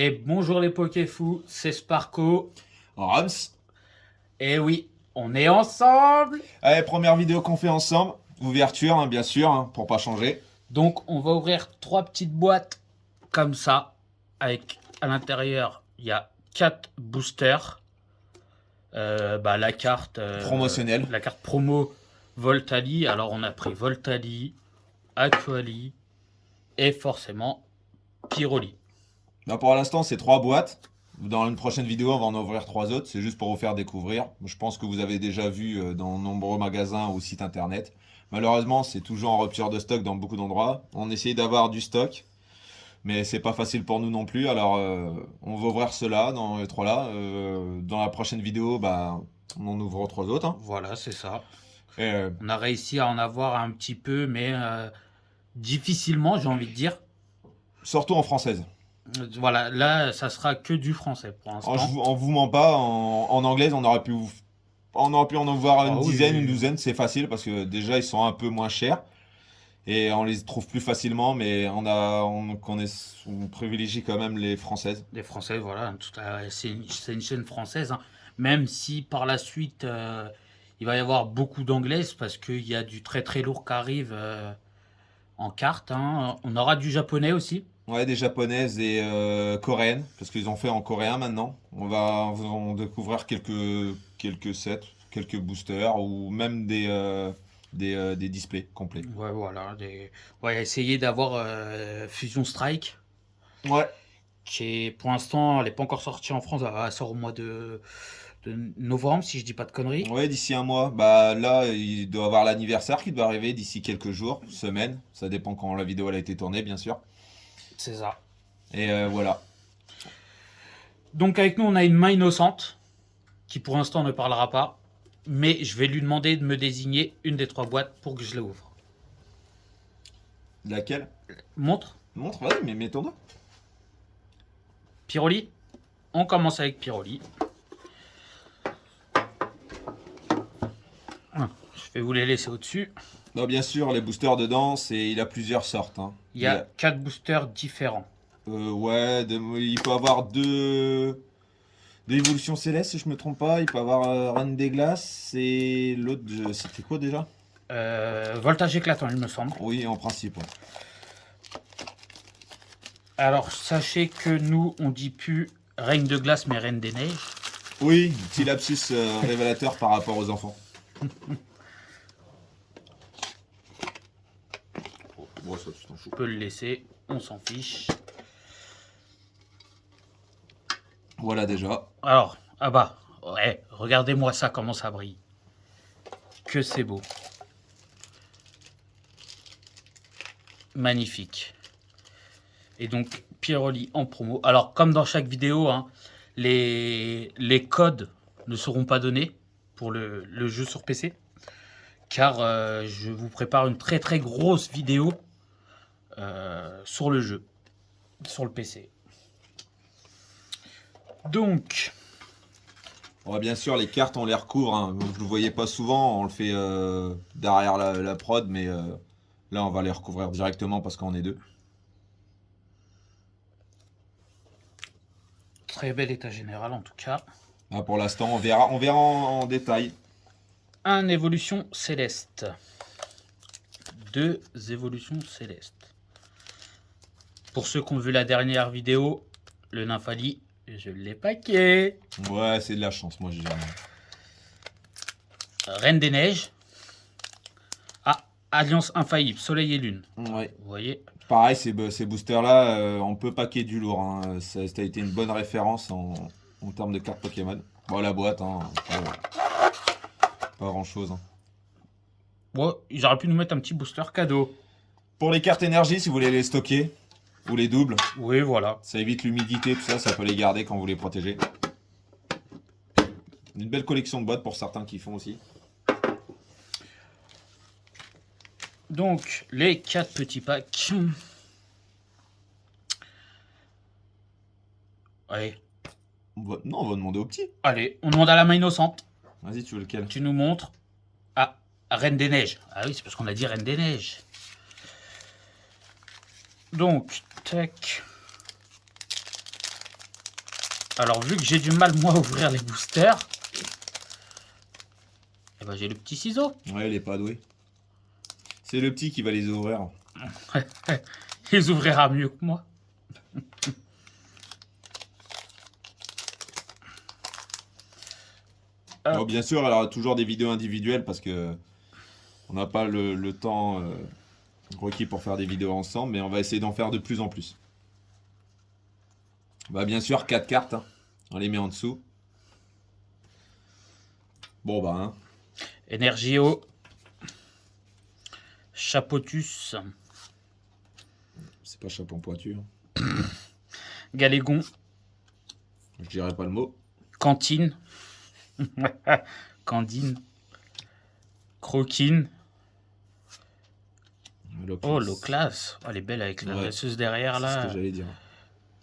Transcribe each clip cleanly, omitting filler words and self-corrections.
Et bonjour les Pokéfous, c'est Sparko. Rams. Et oui, on est ensemble. Allez, première vidéo qu'on fait ensemble. Ouverture, hein, bien sûr, hein, pour pas changer. Donc on va ouvrir 3 petites boîtes comme ça. Avec à l'intérieur, il y a 4 boosters. La carte Promotionnelle. La carte promo Voltali. Alors on a pris Voltali, Aquali et forcément Pyroli. Là, pour l'instant, c'est 3 boîtes. Dans une prochaine vidéo, on va en ouvrir 3 autres. C'est juste pour vous faire découvrir. Je pense que vous avez déjà vu dans nombreux magasins ou sites internet. Malheureusement, c'est toujours en rupture de stock dans beaucoup d'endroits. On essaye d'avoir du stock, mais c'est pas facile pour nous non plus. Alors, on va ouvrir ceux-là, dans les 3 là. Dans la prochaine vidéo, on en ouvre 3 autres. Hein. Voilà, c'est ça. Et, On a réussi à en avoir un petit peu, mais difficilement, j'ai envie de dire. surtout en française. Voilà, là, ça sera que du français pour l'instant. On vous ment pas, en anglaise, on aurait pu en voir une dizaine, une douzaine, c'est facile parce que déjà ils sont un peu moins chers et on les trouve plus facilement, mais on privilégie quand même les françaises. Les Français, voilà, c'est une chaîne française, hein. Même si par la suite, il va y avoir beaucoup d'anglaises parce qu'il y a du très très lourd qui arrive en carte, hein. On aura du japonais aussi. Ouais, des japonaises et coréennes, parce qu'ils ont fait en coréen maintenant. On va en découvrir quelques sets, quelques boosters ou même des displays complets. Ouais, voilà. On va essayer d'avoir Fusion Strike, Ouais. qui est pour l'instant, elle n'est pas encore sortie en France. Elle sort au mois de novembre, si je dis pas de conneries. Ouais, d'ici un mois. Bah là, il doit avoir l'anniversaire qui doit arriver d'ici quelques jours, semaines. Ça dépend quand la vidéo elle a été tournée, bien sûr. C'est ça. Et voilà. Donc avec nous, on a une main innocente qui pour l'instant ne parlera pas, mais je vais lui demander de me désigner une des 3 boîtes pour que je les ouvre. Laquelle? Montre. Montre, vas-y, mais mets ton doigt. Pyroli. On commence avec Pyroli. Je vais vous les laisser au-dessus. Non, bien sûr, les boosters dedans, il a plusieurs sortes. Hein. Il y a 4 boosters différents. Ouais, il peut avoir deux évolutions célestes, si je me trompe pas. Il peut avoir Reine des Glaces et l'autre, c'était quoi déjà? Voltage éclatant, il me semble. Oui, en principe. Ouais. Alors, sachez que nous, on dit plus Reine de glace, mais Reine des neiges. Oui, petit lapsus révélateur par rapport aux enfants. Bon, ça, tu t'en fous. On peut le laisser, on s'en fiche. Voilà déjà. Alors, ah bah, ouais, regardez-moi ça, comment ça brille. Que c'est beau. Magnifique. Et donc, Pyroli en promo. Alors, comme dans chaque vidéo, hein, les codes ne seront pas donnés pour le jeu sur PC. Car je vous prépare une très très grosse vidéo sur le jeu, sur le PC. Donc, Ouais, bien sûr, les cartes, on les recouvre. Hein. Vous ne le voyez pas souvent, on le fait derrière la prod, mais là, on va les recouvrir directement parce qu'on est deux. très bel état général en tout cas. Ah, pour l'instant, on verra en détail. Un évolution céleste. 2 évolutions célestes. Pour ceux qui ont vu la dernière vidéo, le Nymphali, je l'ai paqué. Ouais, c'est de la chance, moi, j'ai jamais. Reine des Neiges. Ah, Alliance Infaillible, Soleil et Lune. Ouais. Vous voyez. Pareil, ces boosters-là, on peut paquer du lourd. Hein. Ça a été une bonne référence en termes de cartes Pokémon. Bon, la boîte, hein, pas grand-chose. Hein. Ouais, ils auraient pu nous mettre un petit booster cadeau. Pour les cartes énergie, si vous voulez les stocker, ou les doubles, Oui, voilà. ça évite l'humidité, tout ça, ça peut les garder quand vous les protégez. Une belle collection de boîtes pour certains qui font aussi. Donc, les 4 petits packs. Allez. Non, on va demander au petit. Allez, on demande à la main innocente. Vas-y, tu veux lequel? Tu nous montres. Ah, Reine des Neiges. Ah oui, c'est parce qu'on a dit Reine des Neiges. Donc, tac. Alors, vu que j'ai du mal, moi, à ouvrir les boosters, eh ben, j'ai le petit ciseau. Ouais, il est pas doué. C'est le petit qui va les ouvrir. Il les ouvrira mieux que moi. Bon, bien sûr, elle aura toujours des vidéos individuelles parce que on n'a pas le temps requis pour faire des vidéos ensemble, mais on va essayer d'en faire de plus en plus. Bah, bien sûr, 4 cartes, hein. On les met en dessous. Bon, bah, hein. Energio. Chapotus. C'est pas chapon pointu. Galégon. Je dirais pas le mot. Cantine. Candine. Croquine. Oh, l'eau classe. Oh, elle est belle avec la dresseuse derrière C'est là. ce que j'allais dire.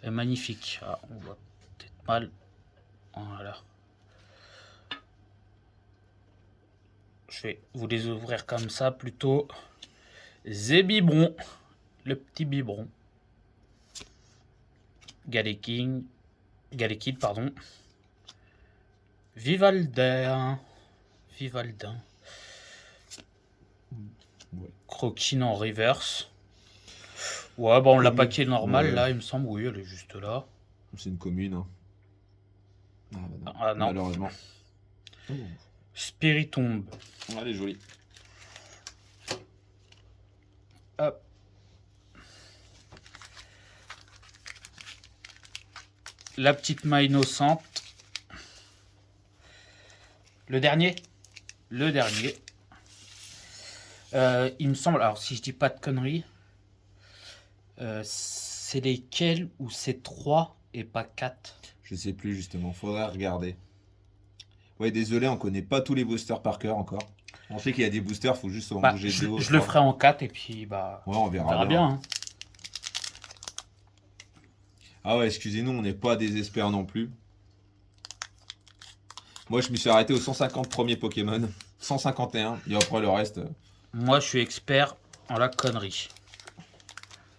Elle est magnifique. Ah, on voit peut-être mal. Voilà. Je vais vous les ouvrir comme ça plutôt. Zébibron. Le petit biberon. Galekid, pardon. Vivaldin. Vivaldin. Ouais. Croquine en reverse. Ouais, bon, on l'a Commune. paquet normal, Ouais. là, il me semble. Oui, elle est juste là. C'est une commune. Hein. Ah, bah non. Ah non. Malheureusement. Oh. Spiritombe. Elle est jolie. Hop. La petite main innocente. Le dernier. Le dernier. Il me semble, alors si je dis pas de conneries, c'est lesquels où c'est 3 et pas 4? Je sais plus justement, faudrait regarder. Ouais, désolé, on connaît pas tous les boosters par cœur encore. On sait qu'il y a des boosters, faut juste en Bah, bouger je deux. le ferai en 4 et puis bah Ouais, on on verra verra bien. bien. Hein. Ah ouais, excusez-nous, on n'est pas désespérés non plus. Moi, je me suis arrêté aux 150 premiers Pokémon. 151, et après le reste, Moi je suis expert en la connerie.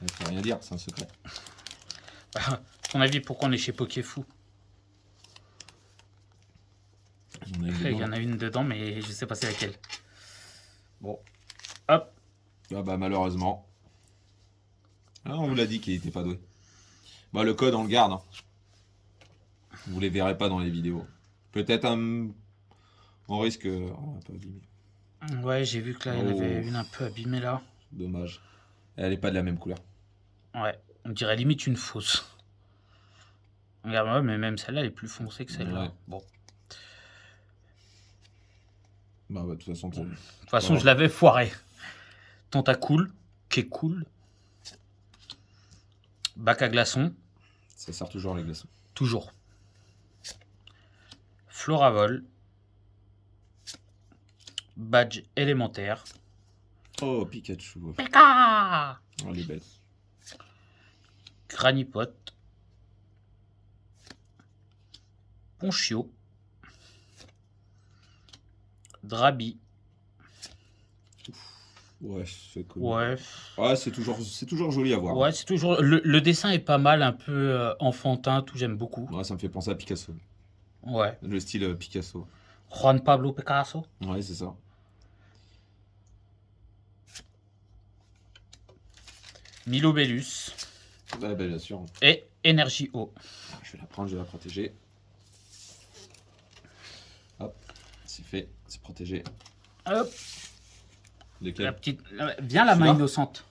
il faut rien dire, c'est un secret. À ton avis, pourquoi on est chez Pokéfou? On a une Il y dedans. en a une dedans, mais je sais pas c'est laquelle. Bon, hop. Ah bah malheureusement. Ah, on vous l'a dit qu'il était pas doué. Bah le code on le garde. Hein. Vous les verrez pas dans les vidéos. Peut-être un... On risque... un peu abîmé. Ouais, j'ai vu que là, il y en avait Oh. une un peu abîmée là. Dommage. Elle est pas de la même couleur. Ouais, on dirait limite une fausse. Regarde, ouais, mais même celle-là, elle est plus foncée que celle-là. Ouais. Bon. Bah de toute façon... De toute façon, Ouais. je l'avais foiré. Tentacool, qui est cool. Bac à glaçons, Ça sert toujours les glaçons. toujours. Floravol. Badge élémentaire. Oh, Pikachu. Pika. Oh, elle est belle. Granipot. Ponchio. Drabi. Ouais, c'est cool. Ouais. Ouais, c'est toujours joli à voir. Ouais, c'est toujours. Le dessin est pas mal, un peu enfantin, tout, j'aime beaucoup. Ouais, ça me fait penser à Picasso. Ouais. Le style Picasso. Juan Pablo Picasso. Ouais, c'est ça. Milobellus. Ouais, bah, bien sûr. Et Energy O. Je vais la prendre, je vais la protéger. Hop, c'est fait, c'est protégé. Hop. La Lequel? petite. Viens la main Celui-là innocente.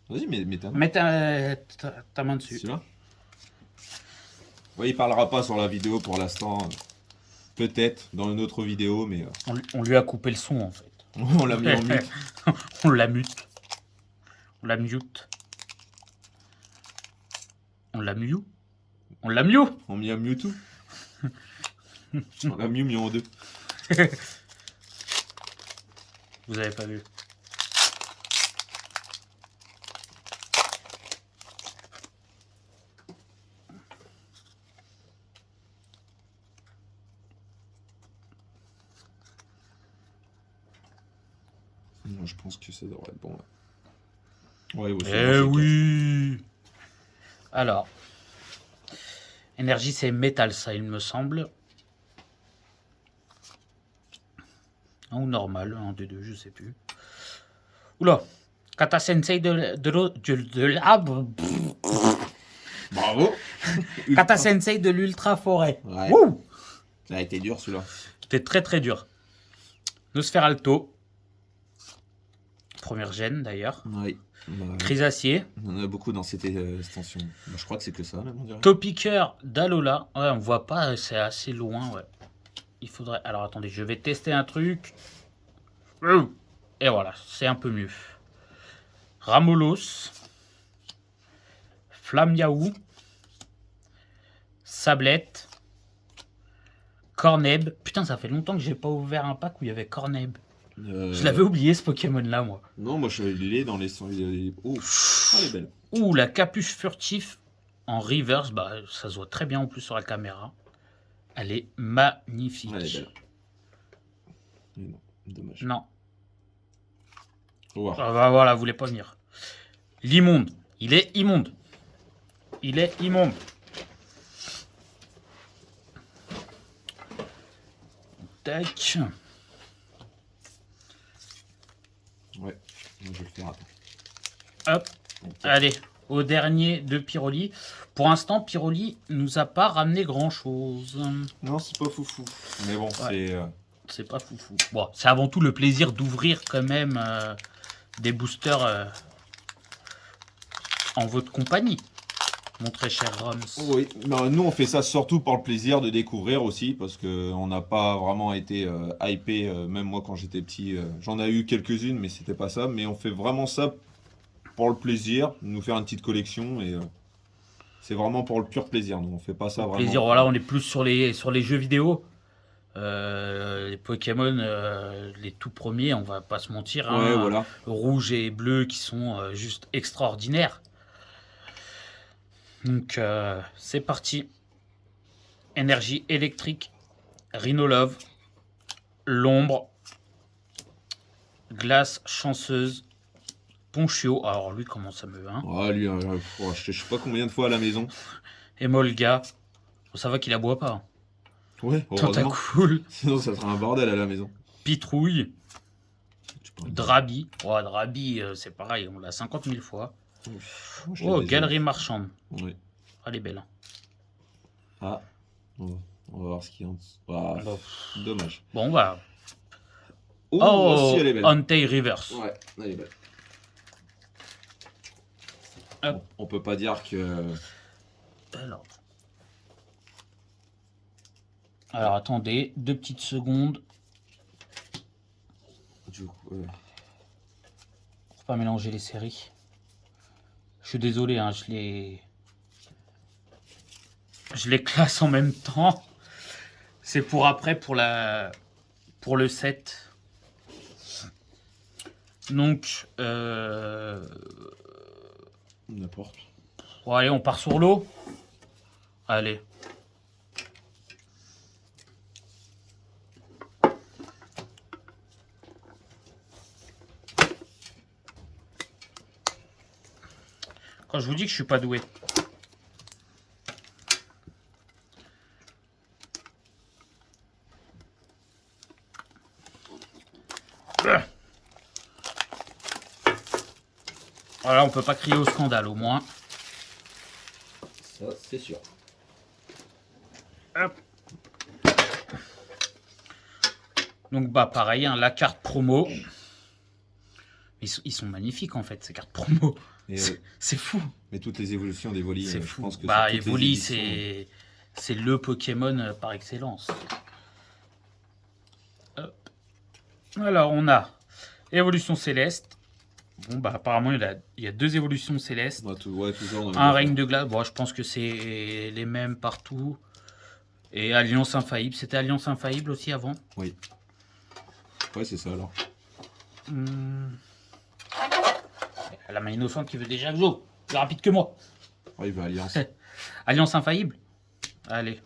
Vas-y, mets ta main. Mets ta main dessus. Celui-là? Ouais, il parlera pas sur la vidéo pour l'instant. Peut-être dans une autre vidéo, mais On lui a coupé le son en fait. on l'a mis en mute. On la mute. On la mute. On la mute. On la mute. On met un Mewtwo. On l'a mis en deux. Vous avez pas vu. Moi, je pense que ça devrait être bon. Là. Ouais, Eh oui. Alors. Énergie, c'est métal, ça, il me semble. Ou normal, un des deux, je sais plus. Oula. Kata Sensei de l'arbre. Bravo. Kata Sensei de l'Ultra Forêt. Ouais. Wouh. Ça a été dur celui-là. C'était très très dur. Nosferalto. Première gêne d'ailleurs. Oui. Bah, Chrysacier. on en a beaucoup dans cette extension. Bah, je crois que c'est que ça, même, on dirait. Topiqueur d'Alola. Ouais, on voit pas, c'est assez loin, ouais. Il faudrait... Alors attendez, je vais tester un truc. Et voilà, c'est un peu mieux. Ramolos. Flamyaou. Sablette. Corneb. Putain, ça fait longtemps que j'ai pas ouvert un pack où il y avait Corneb. Je l'avais oublié ce Pokémon-là, moi. Non, moi je l'ai dans les... Oh, elle est belle. Ouh, la capuche furtif en reverse. Bah, ça se voit très bien en plus sur la caméra. Elle est magnifique. Elle est belle. Mais non, dommage. Non. Oh, Ah bah voilà, vous voulez pas venir. L'immonde. Il est immonde. Il est immonde. Tac. Ouais, moi, je vais le faire. Attends. Hop. Ok. Allez, au dernier de Pyroli. Pour l'instant, Pyroli nous a pas ramené grand-chose. Non, c'est pas foufou. Mais bon, c'est... C'est pas foufou. Bon, c'est avant tout le plaisir d'ouvrir quand même des boosters en votre compagnie, mon très cher Roms. Oui, bah, nous on fait ça surtout pour le plaisir de découvrir aussi, parce qu'on n'a pas vraiment été hypé, même moi quand j'étais petit, j'en ai eu quelques-unes, mais c'était pas ça, mais on fait vraiment ça pour le plaisir, nous faire une petite collection, et c'est vraiment pour le pur plaisir, nous on fait pas ça vraiment. Plaisir, voilà, on est plus sur les jeux vidéo. Les Pokémon, les tout premiers, on va pas se mentir, hein, Ouais, voilà. rouge et bleu qui sont juste extraordinaires. Donc c'est parti. Énergie électrique, Rhinolove, l'ombre, glace chanceuse, Ponchio. Alors lui comment ça me va. Ouais, lui, je sais pas combien de fois à la maison. Emolga. Ça va qu'il aboie pas. Ouais, heureusement. Tentacool, Sinon ça serait un bordel à la maison. Pitrouille, Tu peux- Drabi. Ouais, Drabi, c'est pareil, on l'a 50 000 fois. Je l'ai Oh, déjà. galerie marchande. Oui. Elle est belle. Ah, on va voir ce qu'il y a en dessous. Ah, Bon. dommage. Bon, bah. Oh, aussi elle est belle. Entei Reverse. Ouais, elle est belle. Hop. On peut pas dire que... Alors, attendez, 2 petites secondes. Du coup, Faut pas mélanger les séries. Je suis désolé, hein, je les classe en même temps. C'est pour après, pour le set. Donc, n'importe. bon, allez, on part sur l'eau. Allez. Quand je vous dis que je suis pas doué. Voilà, on peut pas crier au scandale au moins. Ça, c'est sûr. Hop. Donc bah pareil, hein, la carte promo. Ils sont magnifiques en fait, ces cartes promo. C'est fou. Mais toutes les évolutions d'Evoli, C'est je fou. pense que Bah sur toutes les Evoli, éditions, c'est le Pokémon par excellence. Hop. Alors on a évolution céleste. Bon bah apparemment il y a 2 évolutions célestes. ouais, toujours dans le Un même règne de glace. Bon, je pense que c'est les mêmes partout. Et Alliance infaillible. C'était Alliance infaillible aussi avant. Oui. Ouais, c'est ça alors. La main innocente qui veut déjà que j'ouvre. Plus rapide que moi. Ouais, il va Alliance. Alliance infaillible. Allez.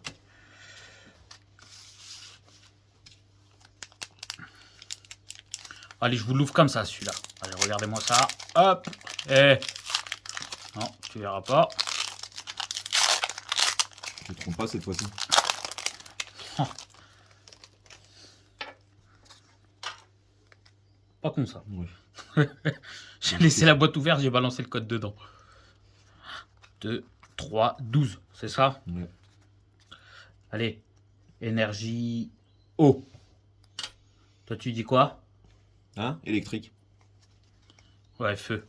Allez, je vous l'ouvre comme ça, celui-là. Allez, regardez-moi ça. Hop. Non, tu verras pas. Je ne trompe pas cette fois-ci. Oh. Pas con ça. Oui. J'ai laissé la boîte ouverte, j'ai balancé le code dedans. 2, 3, 12, c'est ça? Ouais. Allez, énergie eau. Toi tu dis quoi? Hein? Électrique. Ouais, feu.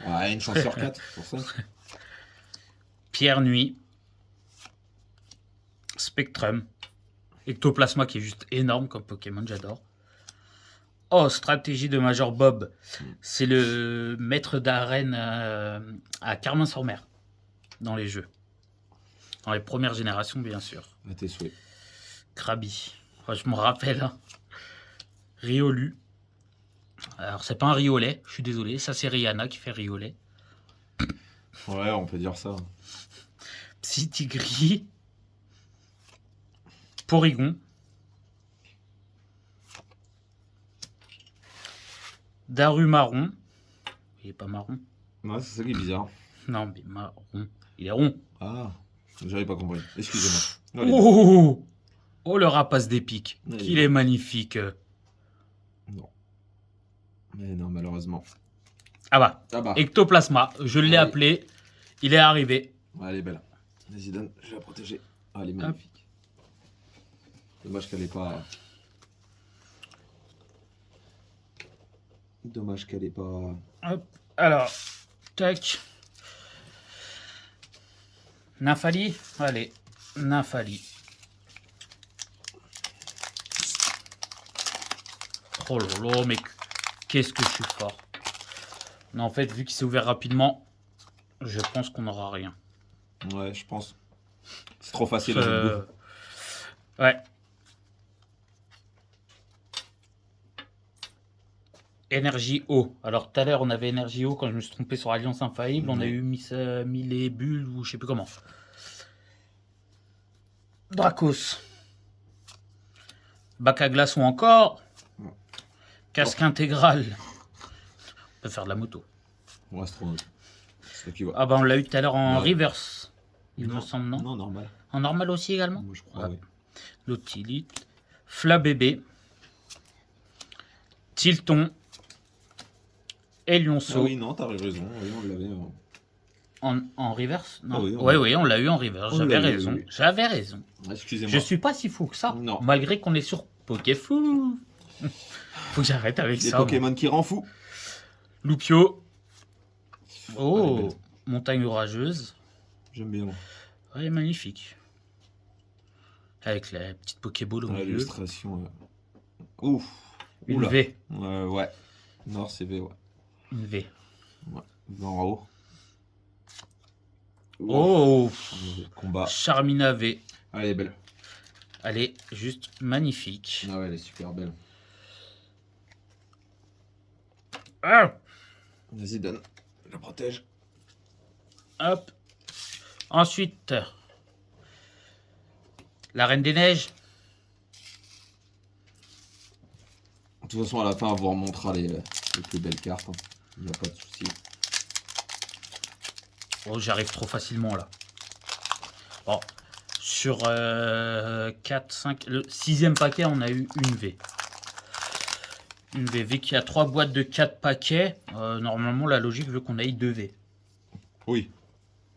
Ouais, une chance sur 4, pour ça. Pierre nuit. Spectrum. Ectoplasma qui est juste énorme comme Pokémon, j'adore. Oh, stratégie de Major Bob. C'est le maître d'arène à Carmin-sur-Mer dans les jeux. Dans les premières générations, bien sûr. À tes souhaits. Krabi. Enfin, je me rappelle. Hein. Riolu. Alors, c'est pas un riolet, je suis désolé. Ça, c'est Rihanna qui fait riolet. Ouais, on peut dire ça. Psytigris. Porygon. Darumarron. Il est pas marron. Ouais, c'est ça qui est bizarre. Non, mais marron. Il est rond. Ah, j'avais pas compris. Excusez-moi. Allez. Oh, oh, le rapace d'épique. Allez. Qu'il est magnifique. Non. Mais non, malheureusement. Ah bah, Ah bah. Ectoplasma. Je l'ai Ouais. appelé. Il est arrivé. Ouais, elle est belle. Vas-y, donne. Je vais la protéger. Ah, elle est magnifique. Dommage qu'elle est pas... Dommage qu'elle est pas... Hop. Alors, tac. Nymphali. Allez, Nymphali. Oh là là, mais qu'est-ce que je suis fort. Non, en fait, vu qu'il s'est ouvert rapidement, je pense qu'on n'aura rien. Ouais, je pense. C'est trop facile. à jouer. Ouais. Énergie eau. Alors tout à l'heure on avait énergie eau quand je me suis trompé sur Alliance Infaillible. On a eu mis les bulles ou je sais plus comment. Dracos. Bac à glaçon encore. Casque intégral. On peut faire de la moto. Ouais, c'est trop drôle. C'est toi qui vois. Ah bah on l'a eu tout à l'heure en Ouais. reverse. Il me semble, non? Non, normal. En normal aussi également? Moi, je crois, Ouais. oui. Nautilite. Flabébé. Tilton. Et Lionceau. Ah oui, non, t'as raison. Oui, on l'avait. En reverse? Non. Ah oui, Oui, on l'a eu en reverse. On J'avais l'a eu, raison. oui. J'avais raison. Excusez-moi. Je suis pas si fou que ça. Non. Malgré qu'on est sur Pokéfou. Faut que j'arrête avec Des ça. Pokémon qui rend fou. Loupio. Elle est Oh, belle. montagne orageuse. J'aime bien. Elle est magnifique. Avec la petite Pokéball au milieu. L'illustration. Ouf. Une Oula. V. Ouais. Nord, c'est V, ouais. Une V. Ouais. En haut. Oh, Combat. Charmina V. Ah, elle est belle. Elle est juste magnifique. Ah ouais, elle est super belle. Ah, Vas-y, donne. Je la protège. hop. Ensuite, la Reine des Neiges. De toute façon, à la fin, on vous remontrera les plus belles cartes. Hein. Il n'y a pas de souci. Oh, j'arrive trop facilement là. Bon, sur 4, 5, le 6e paquet, on a eu une V. Une V. Vu qu'il y a 3 boîtes de 4 paquets, normalement la logique veut qu'on aille 2 V. Oui,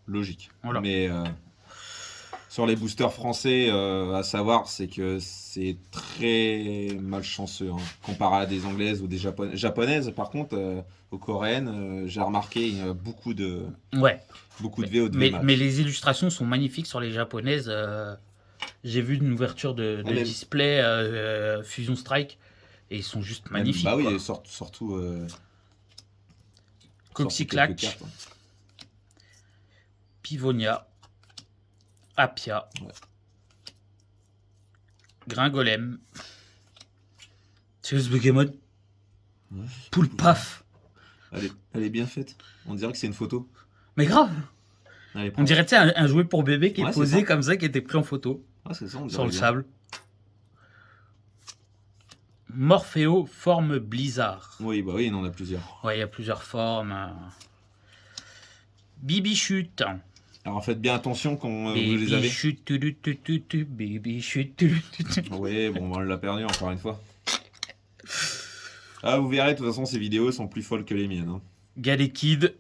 logique. Voilà. Mais sur les boosters français, à savoir, c'est que c'est très malchanceux. Hein. Comparé à des anglaises ou des japonaises, par contre, aux coréennes, j'ai remarqué il y a beaucoup de Ouais. V au Mais, match. mais les illustrations sont magnifiques sur les japonaises. J'ai vu une ouverture de Ah, même- display Fusion Strike et ils sont juste Même- magnifiques. Bah oui, quoi. et surtout. Coxyclac, surtout quelques cartes, hein. Pivonia, Apia, Ouais. Gringolem, c'est ce Pokémon, Ouais. Poulpaf. Elle est bien faite. On dirait que c'est une photo. Mais grave, Elle est on propre. dirait tu sais, un jouet pour bébé qui Ouais, est c'est posé ça. comme ça, qui était pris en photo Ah, c'est ça, on sur dirait le bien. sable. Morpheo, forme Blizzard. Oui, bah oui, il en a plusieurs. Ouais, il y a plusieurs formes. Bibichute. Alors faites bien attention quand vous Baby les avez. chut, baby chut, tu, tu, tu. Oui, bon, on l'a perdu encore une fois. Ah, vous verrez, de toute façon, ces vidéos sont plus folles que les miennes. Hein. Galekid,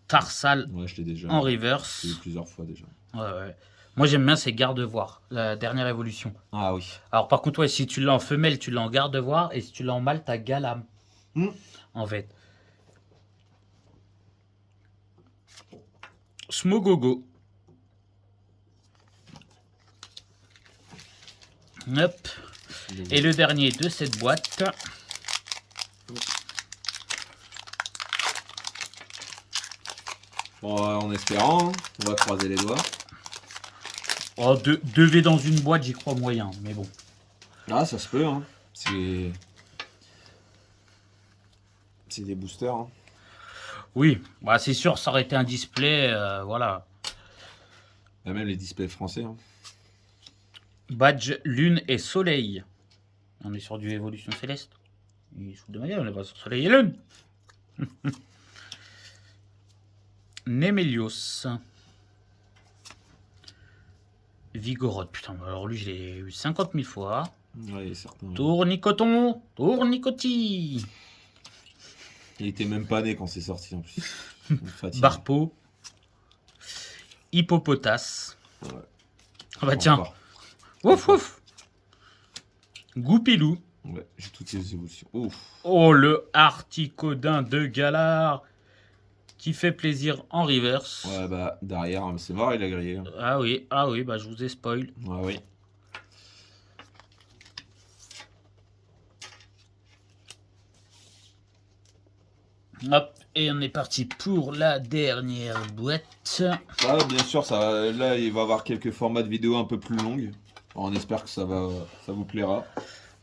Tarsal Ouais, je l'ai déjà en fait reverse. plusieurs fois déjà. Ouais. Moi j'aime bien ces garde-voir, la dernière évolution. Ah oui. Alors par contre, ouais, si tu l'as en femelle, tu l'as en garde-voir, et si tu l'as en mâle, t'as Galam. En fait. Smogogo. Hop. Et le dernier de cette boîte. Bon, en espérant, on va croiser les doigts. Oh, 2V dans une boîte, j'y crois moyen, mais bon. Ah, ça se peut, hein. C'est des boosters. Hein. Oui, bah, c'est sûr, ça aurait été un display, voilà. Il y a même les displays français. Hein. Badge Lune et Soleil. On est sur du Évolution Céleste. Il se fout de ma gueule, on est pas sur Soleil et Lune. Nemelios. Vigoroth, putain, alors lui je l'ai eu 50 000 fois. Ouais, certains. Tournicoton, tournicoti. Il était même pas né quand c'est sorti en plus. Barpo. Hippopotas. Ouais. Ah bah tiens. Encore. Ouf ouf. Goupilou. Ouais, j'ai toutes ces évolutions. Ouf. Oh, le Articodin de Galar. Qui fait plaisir en reverse. Ouais, bah, derrière, c'est mort, il a grillé. Ah oui, bah je vous ai spoil. Ouais, oui. Hop, et on est parti pour la dernière boîte. Ah, bien sûr, ça, là, il va y avoir quelques formats de vidéos un peu plus longues. On espère que ça vous plaira.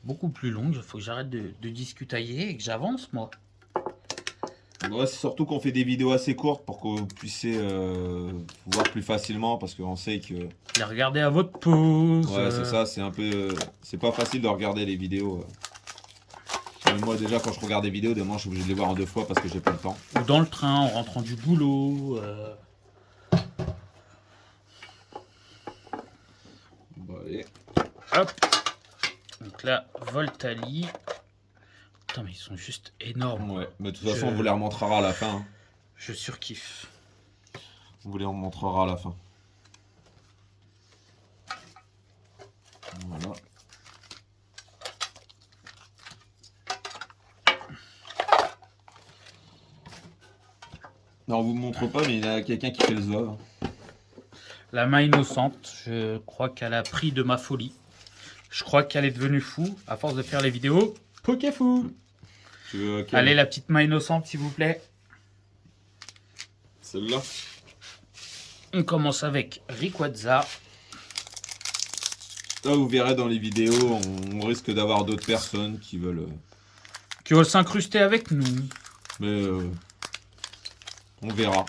Beaucoup plus longue, il faut que j'arrête de discutailler et que j'avance, moi. Ouais, c'est surtout qu'on fait des vidéos assez courtes pour que vous puissiez voir plus facilement parce qu'on sait que... Les regarder à votre pause. Ouais, c'est ça, c'est un peu... c'est pas facile de regarder les vidéos. Moi, déjà, quand je regarde des vidéos, des moments, je suis obligé de les voir en 2 fois parce que j'ai pas le temps. Ou dans le train, en rentrant du boulot. Bon, allez. Hop. Donc là, Voltali. Putain, mais ils sont juste énormes. Ouais, mais de toute façon, on vous les remontrera à la fin. Hein. Je surkiffe. On vous les remontrera à la fin. Voilà. Non, on vous montre pas, mais il y a quelqu'un qui fait le zouave. La main innocente, je crois qu'elle a pris de ma folie. Je crois qu'elle est devenue fou à force de faire les vidéos. Pokéfou. Allez, la petite main innocente, s'il vous plaît. Celle-là. On commence avec Rayquaza. Là, vous verrez dans les vidéos, on risque d'avoir d'autres personnes qui veulent... Qui veulent s'incruster avec nous. Mais on verra.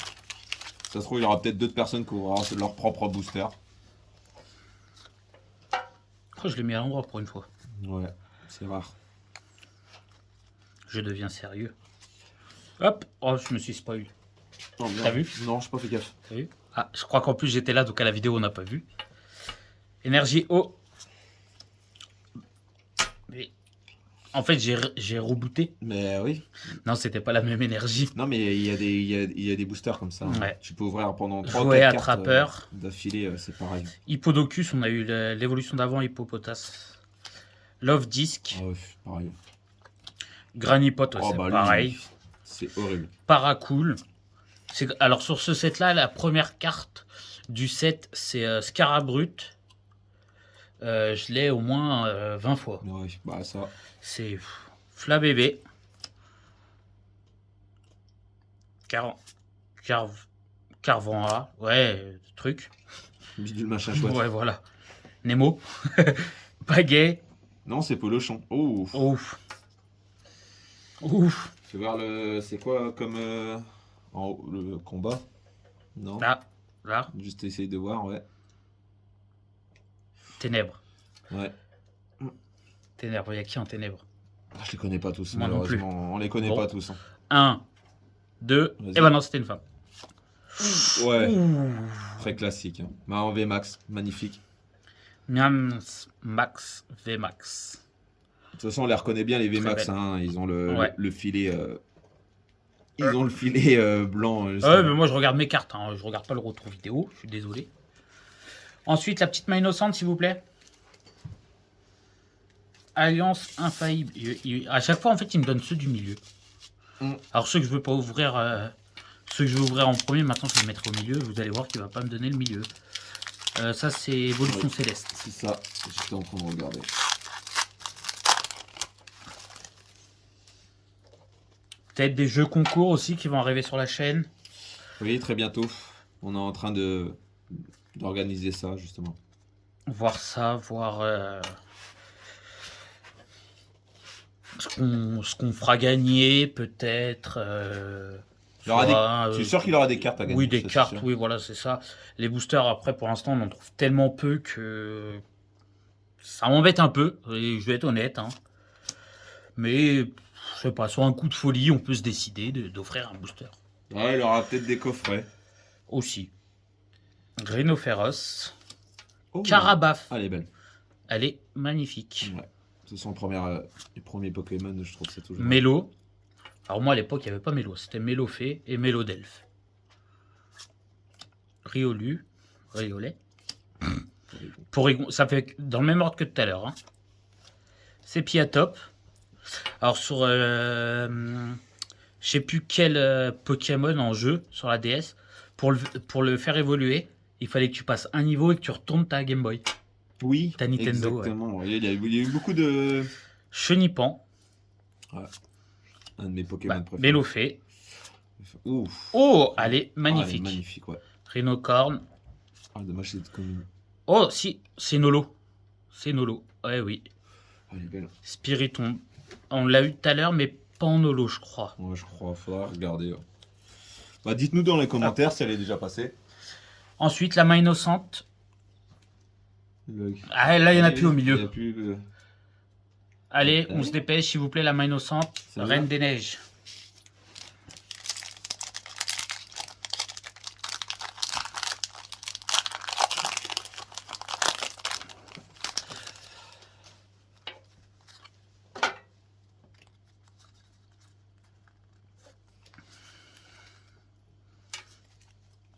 Ça se trouve, il y aura peut-être d'autres personnes qui auront leur propre booster. Oh, je l'ai mis à l'endroit pour une fois. Ouais, c'est rare. Je deviens sérieux. Hop. Oh, je me suis spoil. Oh, t'as vu? Non, je suis pas fait gaffe. T'as vu? Ah, je crois qu'en plus j'étais là, donc à la vidéo on n'a pas vu. Énergie eau. Mais... En fait, j'ai rebooté. Mais oui. Non, c'était pas la même énergie. Non, mais il y a des boosters comme ça. Ouais. Tu peux ouvrir pendant 3 Jouet 4 attrapeur. d'affilée, c'est pareil. Hippodocus, on a eu l'évolution d'avant, Hippopotas. Love Disc. Ah ouais, pareil. Granipot, Oh, c'est bah, lui, pareil. c'est horrible. Paracool. Alors sur ce set là, la première carte du set, c'est Scarabrut. Je l'ai au moins 20 fois. Ouais, bah ça. C'est Flabébé. Carvanra. Ouais, truc. Bidule machin chouette. Ouais, voilà. Nemo. Pagaie. Non, c'est Polochon. Oh. Ouf. Ouf. Tu veux voir le... C'est quoi comme... en haut, le combat? Non. Là. Juste essayer de voir, ouais. Ténèbres. Ouais. Ténèbres, il y a qui en ténèbres? Je les connais pas tous, Moi non plus. malheureusement. On les connaît pas tous. Hein. 1, 2, et ben non, c'était une femme. Ouais, Ouh. très classique. Hein. Bah, en VMAX, magnifique. Miams Max VMAX. De toute façon, on les reconnaît bien, les Très VMAX. belle. Hein. Ils ont Ouais. le filet. Ils ont le filet blanc. Juste Ouais, en mais haut. moi je regarde mes cartes, hein. Je regarde pas le retour vidéo, je suis désolé. Ensuite, la petite main innocente, s'il vous plaît. Alliance infaillible. À chaque fois, en fait, il me donne ceux du milieu. Mm. Alors, ceux que je veux pas ouvrir, ceux que je veux ouvrir en premier, maintenant je les mettrai au milieu. Vous allez voir qu'il va pas me donner le milieu. Ça, c'est Évolution Oui. Céleste. C'est ça, j'étais en train de regarder. Peut-être des jeux concours aussi qui vont arriver sur la chaîne. Oui, très bientôt. On est en train d'organiser ça, justement. Voir ça, voir ce qu'on fera gagner, peut-être. Il y aura soit, Je suis sûr qu'il y aura des cartes à gagner. oui, des ça, c'est cartes, sûr. oui, voilà, c'est ça. Les boosters, après, pour l'instant, on en trouve tellement peu que ça m'embête un peu, et je vais être honnête. Hein. Mais, je sais pas, sur un coup de folie, on peut se décider d'offrir un booster. Ouais, il y aura peut-être des coffrets. Aussi. Rhinophéros. Oh, Carabaf. elle est belle. Elle est magnifique. Ouais. Ce sont les premiers Pokémon, je trouve que c'est toujours. Mélo. Alors moi à l'époque il n'y avait pas Mélo, c'était Mélofée et Mélodelphe. Riolu, Riolet. Porygon, ça fait dans le même ordre que tout à l'heure. Hein. C'est Piatop. Alors sur je sais plus quel Pokémon en jeu sur la DS, pour le faire évoluer, il fallait que tu passes un niveau et que tu retournes ta Game Boy. Oui, Ta Nintendo, exactement. Ouais. Il y a eu beaucoup de. Chenipan. Ouais. Un de mes Pokémon préférés. Mélofée. Ouf. Oh, elle est Ah, elle est magnifique. magnifique, ouais. Rhinocorn. Ah, dommage, c'est commune. Oh, si, c'est Nolo. C'est Nolo. Ouais, oui. Ah, elle est belle. Spiritomb. On l'a eu tout à l'heure, mais pas en Nolo, je crois. Ouais, je crois. Faudra regarder. Bah, dites-nous dans les commentaires si elle est déjà passée. Ensuite, la main innocente. Le- Ah, là, il n'y en a plus au Il y milieu. a plus. Allez, Ah on oui. se dépêche, s'il vous plaît, la main innocente. Celle-là. Reine des Neiges.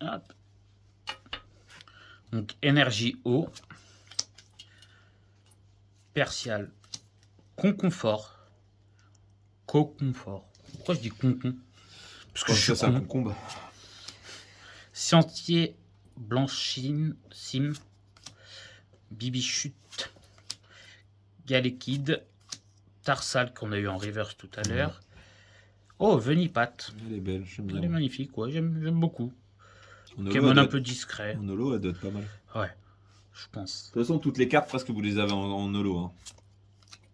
Hop. Donc, énergie eau. Persial. Conconfort. Co-confort. Pourquoi je dis concon? Parce que Comme je suis ça, c'est un con. concombre. Scientier Blanchine, Sim, Bibichute, Galekid, Tarsal qu'on a eu en reverse tout à l'heure. Oh, Venipat. Elle est belle, j'aime bien. Elle est magnifique, ouais, j'aime beaucoup. En holo, Pokémon elle un doit peu être- discret. En holo, elle doit être pas mal. Ouais, je pense. De toute façon, toutes les cartes, presque, vous les avez en holo. Hein.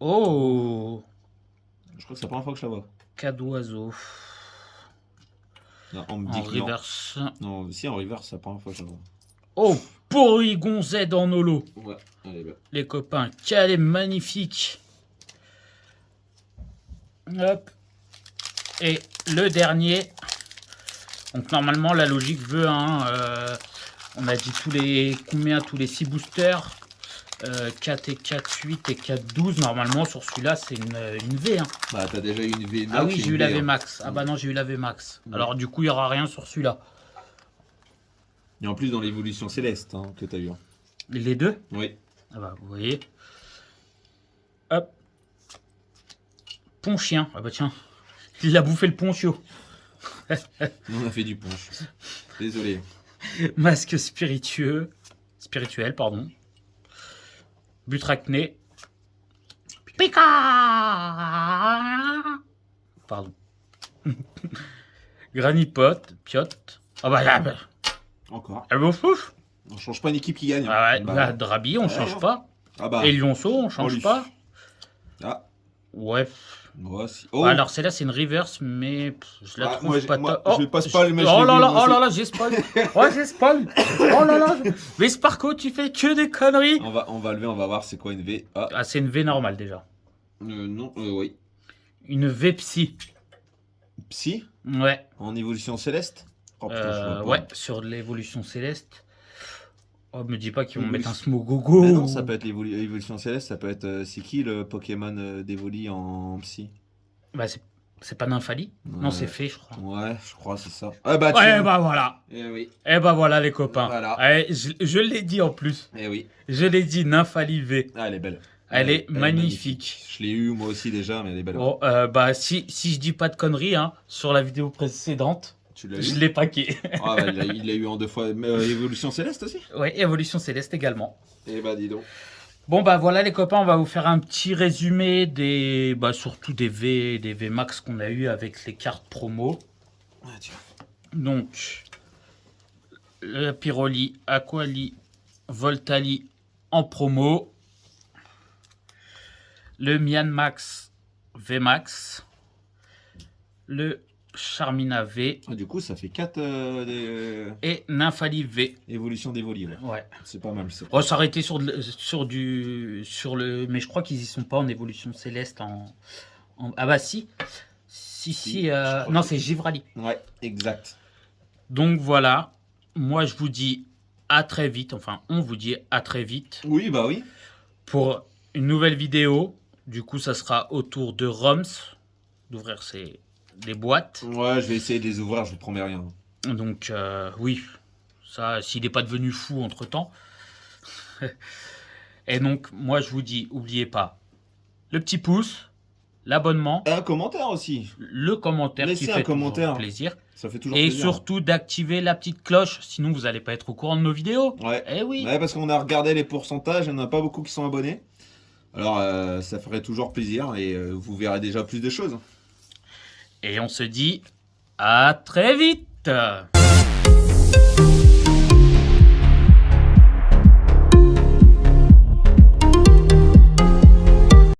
Oh, Je crois que c'est la première fois que je la vois. cas d'oiseau. Non, on me En dit que non. reverse. Non, si, en reverse, c'est la première fois que je la vois. Oh, Porygon Z en holo. Ouais, elle est belle. Les copains, qu'elle est magnifique. Hop. Et le dernier. Donc normalement la logique veut on a dit tous les 6 boosters 4 et 4, 8 et 4, 12. Normalement sur celui-là c'est une V. Hein. Bah, t'as déjà eu une VMAX. Ah oui, j'ai eu la V, hein. VMAX. Ah bah non, j'ai eu la VMAX. Ouais. Alors du coup il n'y aura rien sur celui-là. Et en plus, dans l'évolution céleste hein, que t'as eu. Hein. Les deux. Oui. Ah bah vous voyez. Hop. Ponchien. Ah bah tiens. Il a bouffé le ponchio. On a fait du punch. Désolé. Masque spirituel, pardon. Butracné. Pika. Pardon. Granipot, Piot. Ah bah là, Encore. elle me fouf. On change pas une équipe qui gagne. Hein. Ah ouais, Bah, là, Drabi, on change pas. Ah bah. Et Lyonceau, on change lui. pas. Ah. Ouais. Moi aussi. Oh. Alors celle-là, c'est une reverse, mais je la Ah, trouve moi, pas moi, top. je vais pas spoil, mais je oh l'ai là vu, là, moi oh là aussi. là, j'ai spoil. Ouais, j'ai spoil. Oh là là. Mais Sparko, tu fais que des conneries. On va lever, on va voir c'est quoi une V. Ah. Ah, c'est une V normale déjà. Non, oui. Une V psy. Psy Ouais. en évolution céleste. Oh, putain, je vois pas. Ouais, sur l'évolution céleste. Oh, me dis pas qu'ils vont mettre un Évolution- Smogogo. Mais non, ça peut être l'évolution céleste, ça peut être. C'est qui le Pokémon d'Evoli en psy? Bah, c'est pas Nymphali? Non, Ouais. c'est fait, je crois. Ouais, je crois, c'est ça. Ah bah, Ouais, tiens. bah voilà. Eh oui, Eh bah voilà, les copains. Voilà. Ouais, je l'ai dit en plus. eh oui. Je l'ai dit, Nymphali V. Ah, elle est belle. Elle est magnifique. Je l'ai eu moi aussi déjà, mais elle est belle. Bon, bah, si je dis pas de conneries, hein, sur la vidéo précédente, Tu l'as je eu? l'ai paqué. Ah, bah, il l'a eu en 2 fois. Mais, Évolution céleste aussi? Ouais, évolution céleste également. Eh bah, dis donc. Bon, bah voilà, les copains, on va vous faire un petit résumé des. Bah, surtout des V Max qu'on a eu avec les cartes promo. Ah, tiens. Donc, le Pyroli, Aquali, Voltali en promo. Le Mian Max VMAX. Le Charmina V. Ah, du coup, ça fait 4 Et Nymphali V. évolutions d'Evoli. Ouais. Ouais. C'est pas mal ça. On s'arrêter sur le. Mais je crois qu'ils y sont pas en évolution céleste. Ah bah si. Si. je crois Non, que- c'est Givrali. Ouais, exact. Donc voilà. Moi, je vous dis à très vite. Enfin, on vous dit à très vite. Oui, bah oui. Pour une nouvelle vidéo. Du coup, ça sera autour de Roms. D'ouvrir des boîtes. Ouais, je vais essayer de les ouvrir, je vous promets rien. Donc, oui. Ça, s'il n'est pas devenu fou entre temps. Et donc, moi, je vous dis, oubliez pas le petit pouce, l'abonnement, Et un commentaire aussi. le commentaire Laissez qui un fait commentaire. toujours plaisir. Ça fait toujours Et plaisir. surtout d'activer la petite cloche, sinon vous n'allez pas être au courant de nos vidéos. Ouais. Eh oui. Ouais, parce qu'on a regardé les pourcentages, il n'y en a pas beaucoup qui sont abonnés. Alors, ça ferait toujours plaisir et vous verrez déjà plus de choses. Et on se dit à très vite.